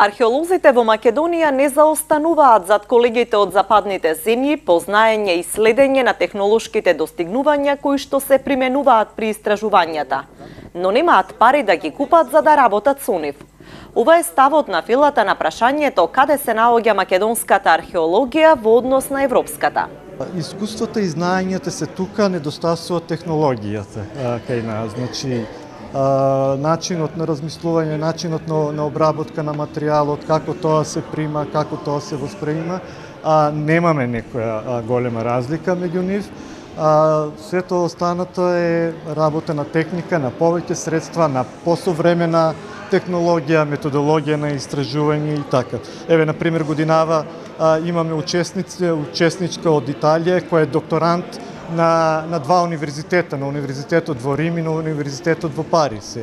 Археолозите во Македонија не заостануваат зад колегите од западните земји по знаење и следење на технолошките достигнувања кои што се применуваат при истражувањата, но немаат пари да ги купат за да работат со нив. Ова е ставот на филата на прашањето каде се наоѓа македонската археологија во однос на европската. Искуството и знаењата се тука, недостасува технологијата кај нас. Значи, начинот на размислување, начинот на обработка на материјалот, како тоа се прима, како тоа се восприема, немаме некоја голема разлика меѓу нив. Сето останато е работа на техника, на повеќе средства, на посовремена технологија, методологија на истражување и така. Еве, например, годинава имаме учесничка од Италија која е докторант на два универзитета, на универзитетот во Рим и на универзитетот во Париз.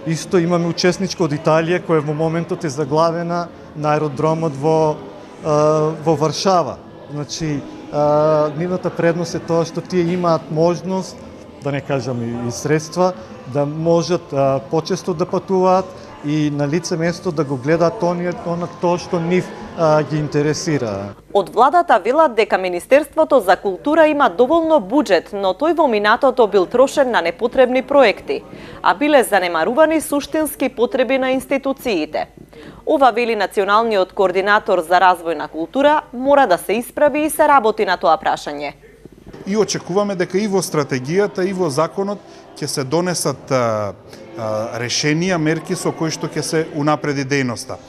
Исто имаме учесничка од Италија која во моментот е заглавена на аеродромот во Варшава. Значи, нивната предност е тоа што тие имаат можност, да не кажам и средства, да можат почесто да патуваат и на лице место да го гледаат тоа што нив ги интересира. Од владата велат дека Министерството за култура има доволно буџет, но тој во минатото бил трошен на непотребни проекти, а биле занемарувани суштински потреби на институциите. Ова вели националниот координатор за развој на култура, мора да се исправи и се работи на тоа прашање. И очекуваме дека и во стратегијата и во законот ќе се донесат решенија, мерки со кои што ќе се унапреди дејноста.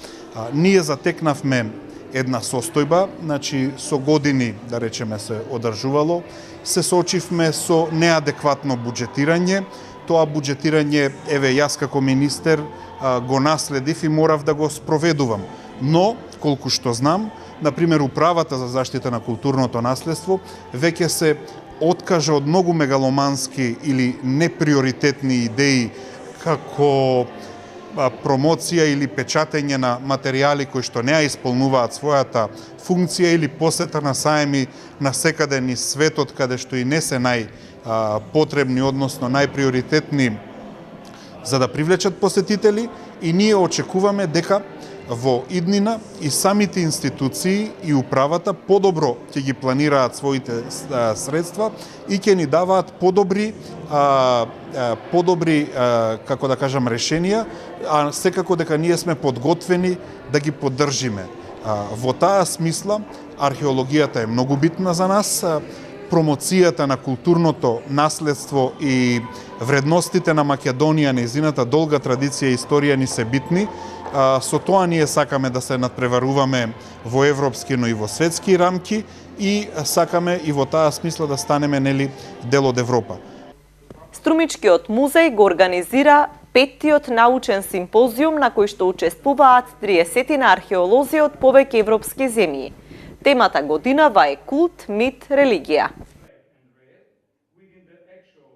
Ние затекнавме една состојба, значи со години, да речеме, се одржувало, се соочивме со неадекватно буџетирање. Тоа буџетирање, еве, јас како министер го наследив и морав да го спроведувам. Но, колку што знам, например, Управата за заштита на културното наследство веќе се откажа од многу мегаломански или неприоритетни идеи како промоција или печатење на материјали кои што не ја исполнуваат својата функција или посета на саеми на секаде низ светот каде што и не се најпотребни, односно најприоритетни за да привлечат посетители, и ние очекуваме дека во иднина и самите институции и управата подобро ќе ги планираат своите средства и ќе ни даваат подобри како да кажам решенија, а секако дека ние сме подготвени да ги поддржиме. Во таа смисла археологијата е многу битна за нас. Промоцијата на културното наследство и вредностите на Македонија, нејзината долга традиција и историја ни се битни. Со тоа ние сакаме да се надпреваруваме во европски, но и во светски рамки и сакаме и во таа смисла да станеме дел од Европа. Струмичкиот музеј го организира 5-тиот научен симпозиум на кој што учествуваат 30 на археолози од повеќе европски земји. Темата годинава е култ, мит, религија.